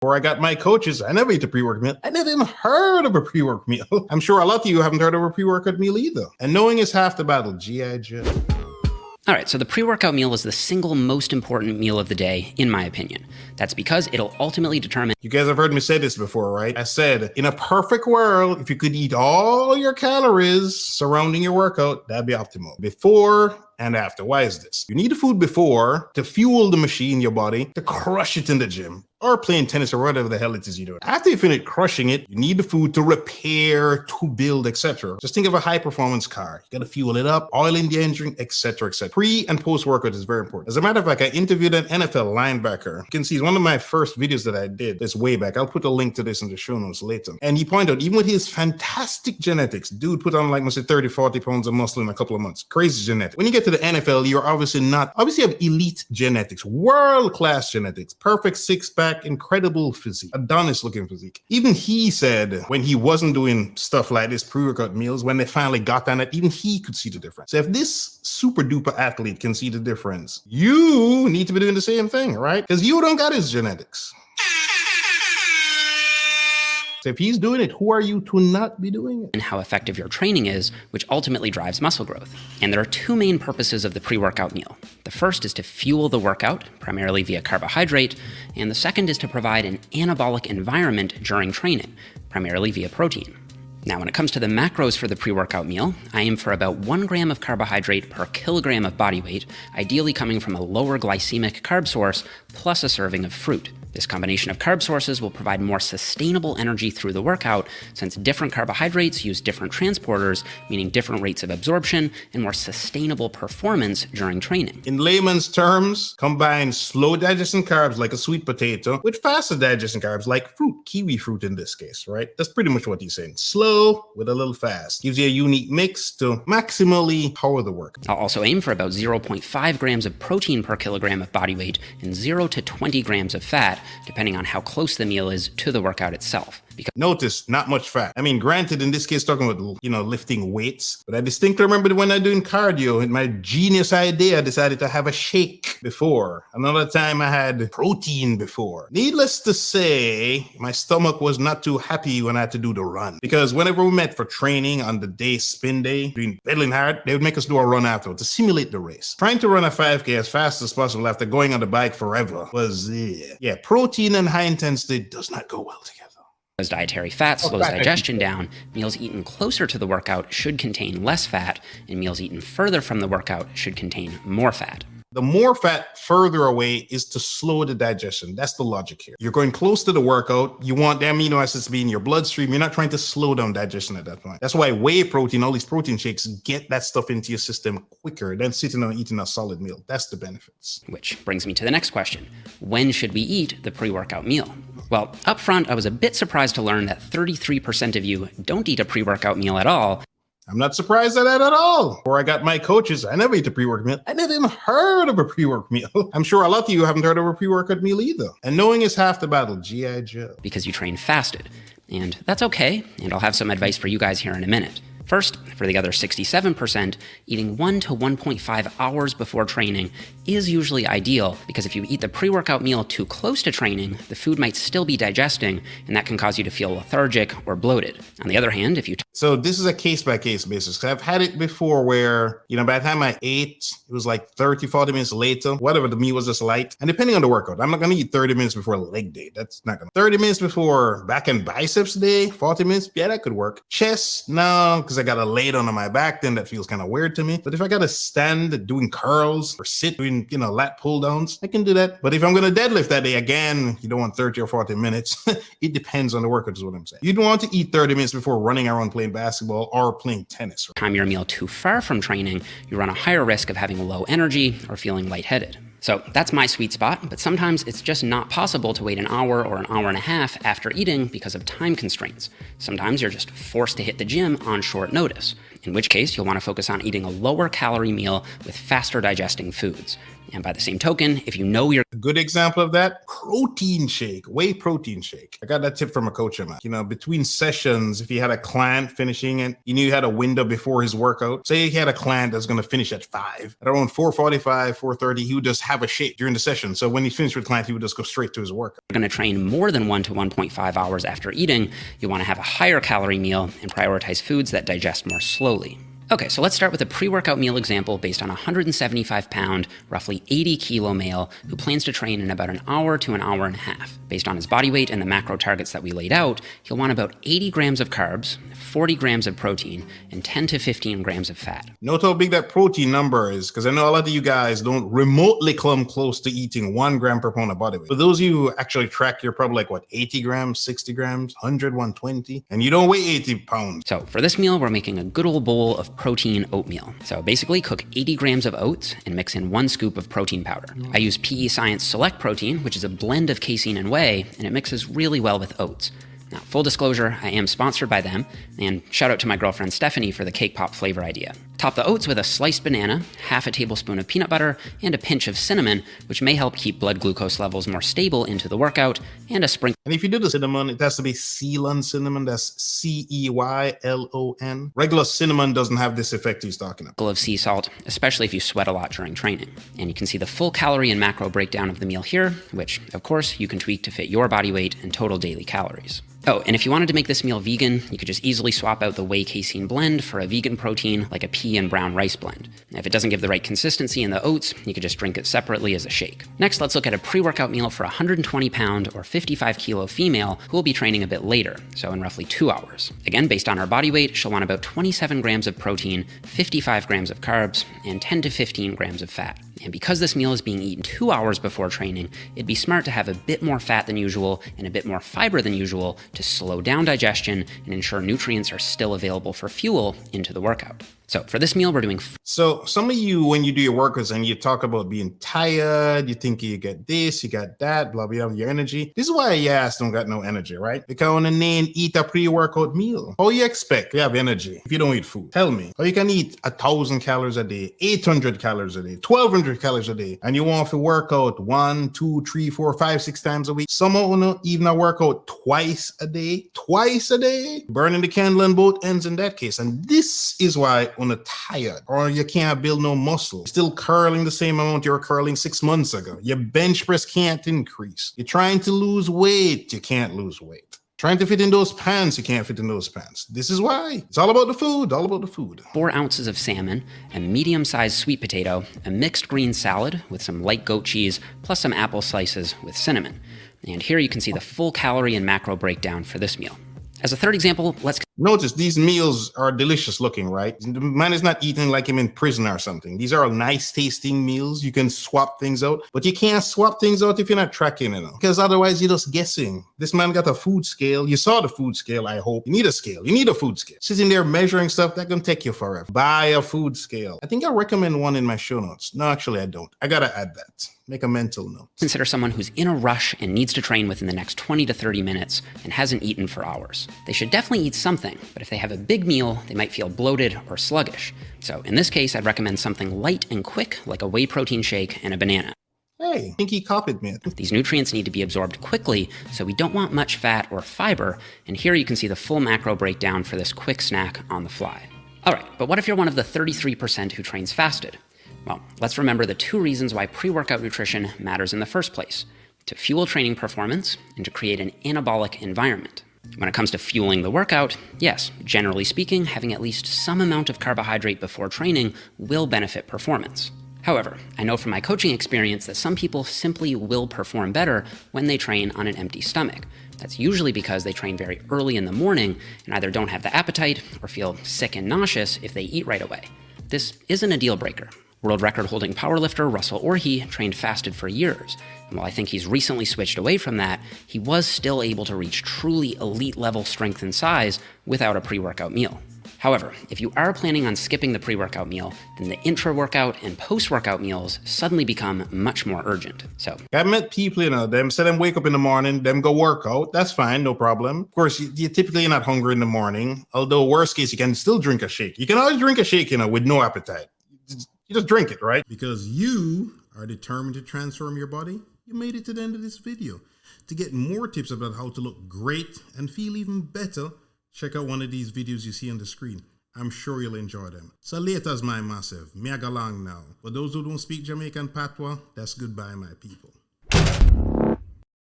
Before I got my coaches, I never ate a pre-workout meal. I never even heard of a pre-workout meal. I'm sure a lot of you haven't heard of a pre-workout meal either. And knowing is half the battle. G.I. Joe. All right, so the pre-workout meal is the single most important meal of the day, in my opinion. That's because it'll ultimately determine... You guys have heard me say this before, right? I said, in a perfect world, if you could eat all your calories surrounding your workout, that'd be optimal. Before and after. Why is this? You need the food before to fuel the machine, your body, to crush it in the gym or playing tennis or whatever the hell it is you're doing. After you finish crushing it, you need the food to repair, to build, etc. Just think of a high-performance car. You got to fuel it up, oil in the engine, etc., etc. Pre- and post-workout is very important. As a matter of fact, I interviewed an NFL linebacker. You can see it's one of my first videos that I did this way back. I'll put a link to this in the show notes later. And he pointed out, even with his fantastic genetics, dude put on like, must say 30, 40 pounds of muscle in a couple of months. Crazy genetics. When you get to the NFL, you're obviously have elite genetics, world-class genetics, perfect six-pack, incredible physique, Adonis looking physique. Even he said when he wasn't doing stuff like this pre-workout meals, when they finally got on it, even he could see the difference. So if this super duper athlete can see the difference, you need to be doing the same thing, right? Because you don't got his genetics. So if he's doing it, who are you to not be doing it? And how effective your training is, which ultimately drives muscle growth. And there are two main purposes of the pre-workout meal. The first is to fuel the workout, primarily via carbohydrate, and the second is to provide an anabolic environment during training, primarily via protein. Now, when it comes to the macros for the pre-workout meal, I aim for about 1 gram of carbohydrate per kilogram of body weight, ideally coming from a lower glycemic carb source, plus a serving of fruit. This combination of carb sources will provide more sustainable energy through the workout, since different carbohydrates use different transporters, meaning different rates of absorption and more sustainable performance during training. In layman's terms, combine slow digesting carbs like a sweet potato with faster digesting carbs like fruit, kiwi fruit in this case, right? That's pretty much what he's saying. Slow with a little fast. Gives you a unique mix to maximally power the work. I'll also aim for about 0.5 grams of protein per kilogram of body weight and 0 to 20 grams of fat, depending on how close the meal is to the workout itself. Because notice, not much fat. I mean, granted, in this case, talking about, lifting weights, but I distinctly remember when I was doing cardio, in my genius idea, I decided to have a shake before. Another time I had protein before. Needless to say, my stomach was not too happy when I had to do the run. Because whenever we met for training on the day, spin day, doing pedaling hard, they would make us do a run afterward to simulate the race. Trying to run a 5K as fast as possible after going on the bike forever was, protein and high intensity does not go well together. As dietary fat slows digestion down, meals eaten closer to the workout should contain less fat, and meals eaten further from the workout should contain more fat. The more fat further away is to slow the digestion. That's the logic here. You're going close to the workout. You want the amino acids to be in your bloodstream. You're not trying to slow down digestion at that point. That's why whey protein, all these protein shakes, get that stuff into your system quicker than sitting and eating a solid meal. That's the benefits. Which brings me to the next question. When should we eat the pre-workout meal? Well, up front, I was a bit surprised to learn that 33% of you don't eat a pre-workout meal at all. I'm not surprised at that at all. Before I got my coaches, I never ate a pre-workout meal. I never even heard of a pre-workout meal. I'm sure a lot of you haven't heard of a pre-workout meal either. And knowing is half the battle. G.I. Joe. Because you train fasted. And that's okay, and I'll have some advice for you guys here in a minute. First, for the other 67%, eating 1 to 1.5 hours before training is usually ideal, because if you eat the pre-workout meal too close to training, the food might still be digesting, and that can cause you to feel lethargic or bloated. On the other hand, if you... So this is a case-by-case basis, because I've had it before where, by the time I ate, it was like 30, 40 minutes later, whatever, the meal was just light. And depending on the workout, I'm not going to eat 30 minutes before leg day. That's not going to... 30 minutes before back and biceps day, 40 minutes, yeah, that could work. Chest, no, because I got to lay it on my back, then that feels kind of weird to me. But if I got to stand doing curls or sit doing, lat pull downs, I can do that. But if I'm going to deadlift that day, again, you don't want 30 or 40 minutes. It depends on the workout is what I'm saying. You don't want to eat 30 minutes before running around playing basketball or playing tennis. Time your meal too far from training, you run a higher risk of having low energy or feeling lightheaded. So that's my sweet spot, but sometimes it's just not possible to wait an hour or an hour and a half after eating because of time constraints. Sometimes you're just forced to hit the gym on short notice, in which case you'll want to focus on eating a lower calorie meal with faster digesting foods. And by the same token, if you know you're A good example of that, protein shake, whey protein shake. I got that tip from a coach of mine. You know, between sessions, if you had a client finishing and you knew you had a window before his workout, say you had a client that's going to finish at 5, at around 4:45, 4:30, he would just have a shake during the session. So when he finished with the client, he would just go straight to his workout. going to train more than 1 to 1.5 hours after eating, you want to have a higher calorie meal and prioritize foods that digest more slowly. Okay, so let's start with a pre-workout meal example based on a 175-pound, roughly 80-kilo male who plans to train in about an hour to an hour and a half. Based on his body weight and the macro targets that we laid out, he'll want about 80 grams of carbs, 40 grams of protein, and 10 to 15 grams of fat. Note how big that protein number is, because I know a lot of you guys don't remotely come close to eating 1 gram per pound of body weight. For those of you who actually track, you're probably like, 80 grams, 60 grams, 100, 120, and you don't weigh 80 pounds. So for this meal, we're making a good old bowl of protein oatmeal. So basically cook 80 grams of oats and mix in 1 scoop of protein powder. I use PE Science Select Protein, which is a blend of casein and whey, and it mixes really well with oats. Now, full disclosure, I am sponsored by them, and shout out to my girlfriend Stephanie for the cake pop flavor idea. Top the oats with a sliced banana, half a tablespoon of peanut butter, and a pinch of cinnamon, which may help keep blood glucose levels more stable into the workout, and a sprinkle. And if you do the cinnamon, it has to be Ceylon cinnamon. That's Ceylon. Regular cinnamon doesn't have this effect he's talking about. Of sea salt, especially if you sweat a lot during training. And you can see the full calorie and macro breakdown of the meal here, which, of course, you can tweak to fit your body weight and total daily calories. Oh, and if you wanted to make this meal vegan, you could just easily swap out the whey casein blend for a vegan protein like a pea and brown rice blend. If it doesn't give the right consistency in the oats, you could just drink it separately as a shake. Next, let's look at a pre-workout meal for a 120-pound or 55-kilo female who will be training a bit later, so in roughly 2 hours. Again, based on her body weight, she'll want about 27 grams of protein, 55 grams of carbs, and 10 to 15 grams of fat. And because this meal is being eaten 2 hours before training, it'd be smart to have a bit more fat than usual and a bit more fiber than usual to slow down digestion and ensure nutrients are still available for fuel into the workout. So for this meal, we're doing... So some of you, when you do your workouts and you talk about being tired, you think you get this, you got that, blah, blah, blah, your energy. This is why your ass don't got no energy, right? Because when the name eat a pre-workout meal, how you expect you have energy if you don't eat food? Tell me, how you can eat 1,000 calories a day, 800 calories a day, 1,200 calories a day, and you want to work out 1, 2, 3, 4, 5, 6 times a week. Some of even a workout twice a day, burning the candle on both ends in that case. And this is why when you're tired or you can't build no muscle, still curling the same amount you were curling 6 months ago. Your bench press can't increase. You're trying to lose weight, you can't lose weight. Trying to fit in those pants, you can't fit in those pants. This is why. It's all about the food, 4 ounces of salmon, a medium-sized sweet potato, a mixed green salad with some light goat cheese, plus some apple slices with cinnamon. And here you can see the full calorie and macro breakdown for this meal. As a third example, let's... Notice these meals are delicious looking, right? The man is not eating like him in prison or something. These are nice tasting meals. You can swap things out, but you can't swap things out if you're not tracking it, because otherwise you're just guessing. This man got a food scale. You saw the food scale, I hope. You need a scale. You need a food scale. Sitting there measuring stuff, that can take you forever. Buy a food scale. I think I recommend one in my show notes. No, actually I don't. I gotta add that. Make a mental note. Consider someone who's in a rush and needs to train within the next 20 to 30 minutes and hasn't eaten for hours. They should definitely eat something, but if they have a big meal, they might feel bloated or sluggish. So in this case, I'd recommend something light and quick, like a whey protein shake and a banana. Hey, I think he copied me. These nutrients need to be absorbed quickly, so we don't want much fat or fiber, and here you can see the full macro breakdown for this quick snack on the fly. All right, but what if you're one of the 33% who trains fasted? Well, let's remember the 2 reasons why pre-workout nutrition matters in the first place: to fuel training performance and to create an anabolic environment. When it comes to fueling the workout, yes, generally speaking, having at least some amount of carbohydrate before training will benefit performance. However, I know from my coaching experience that some people simply will perform better when they train on an empty stomach. That's usually because they train very early in the morning and either don't have the appetite or feel sick and nauseous if they eat right away. This isn't a deal breaker. World record-holding powerlifter Russell Orhii trained fasted for years, and while I think he's recently switched away from that, he was still able to reach truly elite-level strength and size without a pre-workout meal. However, if you are planning on skipping the pre-workout meal, then the intra-workout and post-workout meals suddenly become much more urgent. So I've met people, them say them wake up in the morning, them go work out. That's fine, no problem. Of course, you typically not hungry in the morning, although worst case, you can still drink a shake. You can always drink a shake, with no appetite. You just drink it, right? Because you are determined to transform your body, you made it to the end of this video. To get more tips about how to look great and feel even better, check out one of these videos you see on the screen. I'm sure you'll enjoy them. So later's my massive. Me I go long now. For those who don't speak Jamaican patois, that's goodbye, my people.